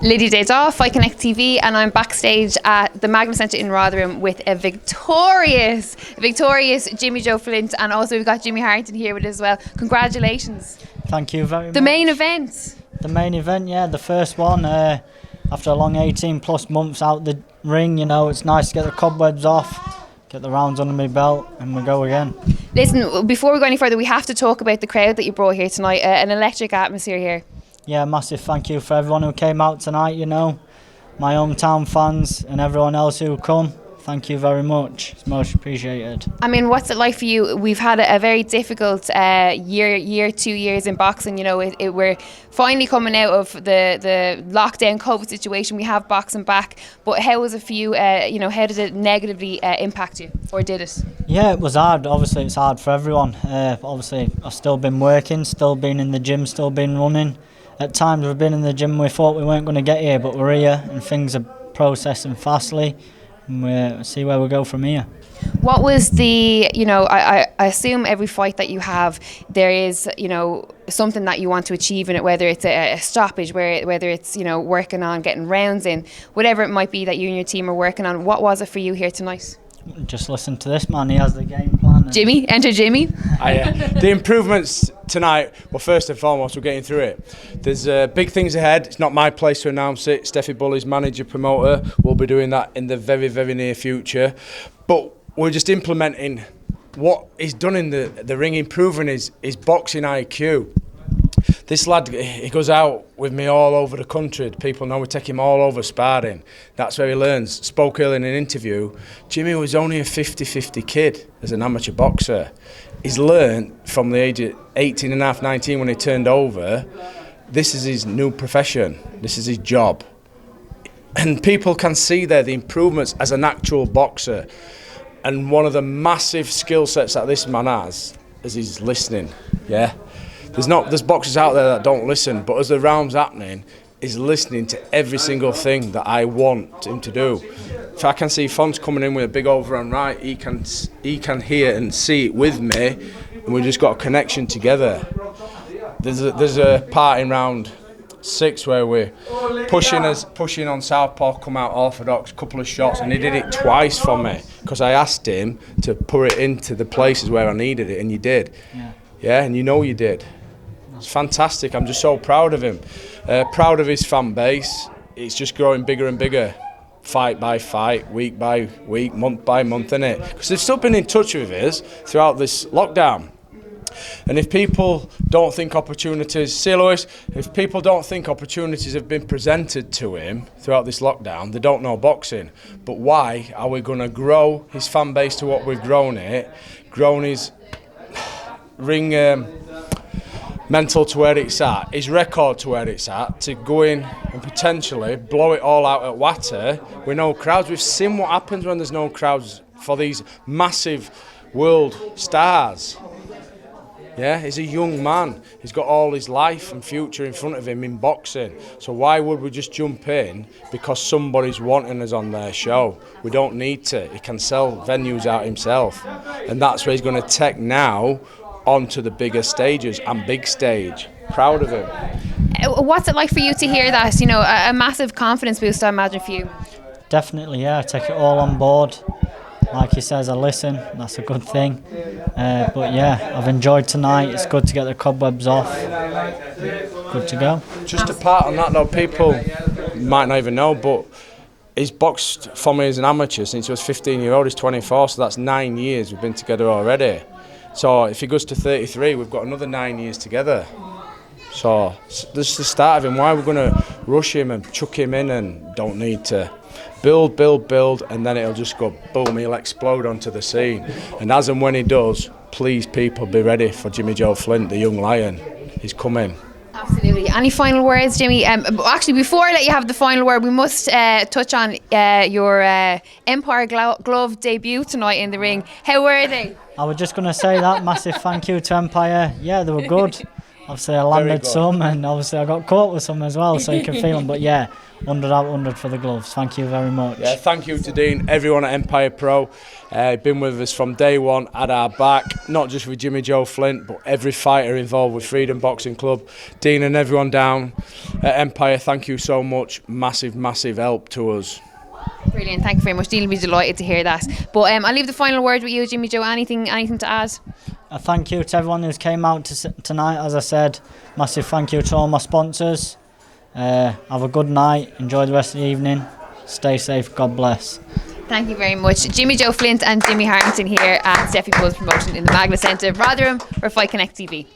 Lydia Des Dolles, Fight Connect TV, and I'm backstage at the Magna Centre in Rotherham with a victorious Jimmy Joe Flint, and also we've got Jimmy Harrington here with us as well. Congratulations. Thank you very much. The main event. The main event, yeah, the first one. After a long 18 plus months out the ring, you know, it's nice to get the cobwebs off, get the rounds under my belt, and we go again. Listen, before we go any further, we have to talk about the crowd that you brought here tonight. An electric atmosphere here. Yeah, massive thank you for everyone who came out tonight, you know, my hometown fans and everyone else who come. Thank you very much. It's most appreciated. I mean, what's it like for you? We've had a very difficult 2 years in boxing. You know, we're finally coming out of the lockdown COVID situation. We have boxing back. But how was it for you? You know, how did it negatively impact you, or did it? Yeah, it was hard. Obviously, it's hard for everyone. Obviously, I've still been working, still been in the gym, still been running. At times we've been in the gym, we thought we weren't going to get here, but we're here and things are processing fastly, and we'll see where we go from here. What was the, you know, I assume every fight that you have, there is, you know, something that you want to achieve in it, whether it's a stoppage, whether it's, you know, working on getting rounds in, whatever it might be that you and your team are working on. What was it for you here tonight? Just listen to this man, he has the game plan. Jimmy, enter Jimmy. The improvements tonight, well, first and foremost, we're getting through it. There's big things ahead. It's not my place to announce it. Stefy Bull is manager, promoter. We'll be doing that in the very, very near future. But we're just implementing what he's done in the ring, improving his boxing IQ. This lad, he goes out with me all over the country. People know we take him all over sparring. That's where he learns. Spoke earlier in an interview, Jimmy was only a 50-50 kid as an amateur boxer. He's learned from the age of 18 and a half, 19 when he turned over, this is his new profession. This is his job. And people can see there the improvements as an actual boxer. And one of the massive skill sets that this man has is he's listening, yeah? There's boxers out there that don't listen, but as the round's happening, he's listening to every single thing that I want him to do. If I can see Fonz coming in with a big overhand right, he can hear and see it with me, and we've just got a connection together. There's a part in round 6 where we're pushing on southpaw, come out orthodox, couple of shots, and he did it twice for me because I asked him to put it into the places where I needed it, and you did. Yeah, and you know you did. It's fantastic. I'm just so proud of him. Proud of his fan base. It's just growing bigger and bigger, fight by fight, week by week, month by month, innit? Because they've still been in touch with us throughout this lockdown. And if people don't think opportunities, see Lewis, if people don't think opportunities have been presented to him throughout this lockdown, they don't know boxing. But why are we going to grow his fan base to what we've grown it, grown his ring mental to where it's at, his record to where it's at, to go in and potentially blow it all out at Watter with no crowds. We've seen what happens when there's no crowds for these massive world stars. Yeah, he's a young man. He's got all his life and future in front of him in boxing. So why would we just jump in because somebody's wanting us on their show? We don't need to. He can sell venues out himself. And that's where he's going to take now onto the bigger stages and big stage. Proud of him. What's it like for you to hear that? You know, a massive confidence boost, I imagine, for you. Definitely, yeah. I take it all on board. Like he says, I listen. That's a good thing. But yeah, I've enjoyed tonight. It's good to get the cobwebs off. Good to go. Just a part on that though, people might not even know, but he's boxed for me as an amateur since he was 15-year-old. He's 24, so that's 9 years we've been together already. So if he goes to 33, we've got another 9 years together. So this is the start of him. Why are we going to rush him and chuck him in and don't need to? Build, and then it'll just go boom, he'll explode onto the scene. And as and when he does, please people be ready for Jimmy Joe Flint, the young lion. He's coming. Absolutely. Any final words, Jimmy? Actually, before I let you have the final word, we must touch on your Empire Glove debut tonight in the ring. How were they? I was just going to say that. Massive thank you to Empire. Yeah, they were good. obviously I landed some, and obviously I got caught with some as well, so you can feel them. But yeah, 100 out of 100 for the gloves. Thank you very much. Yeah, thank you to Dean, everyone at Empire Pro. Been with us from day one, had our back, not just with Jimmy Joe Flint, but every fighter involved with Freedom Boxing Club. Dean and everyone down at Empire, thank you so much. Massive, massive help to us. Brilliant, thank you very much. Dean will be delighted to hear that. But I'll leave the final word with you, Jimmy Joe. Anything to add? A thank you to everyone who's came out tonight. As I said, massive thank you to all my sponsors. Have a good night, enjoy the rest of the evening, stay safe, God bless. Thank you very much. Jimmy Joe Flint and Jimmy Harrington here at Stefy Bull's promotion in the Magna Centre Rotherham for Fight Connect TV.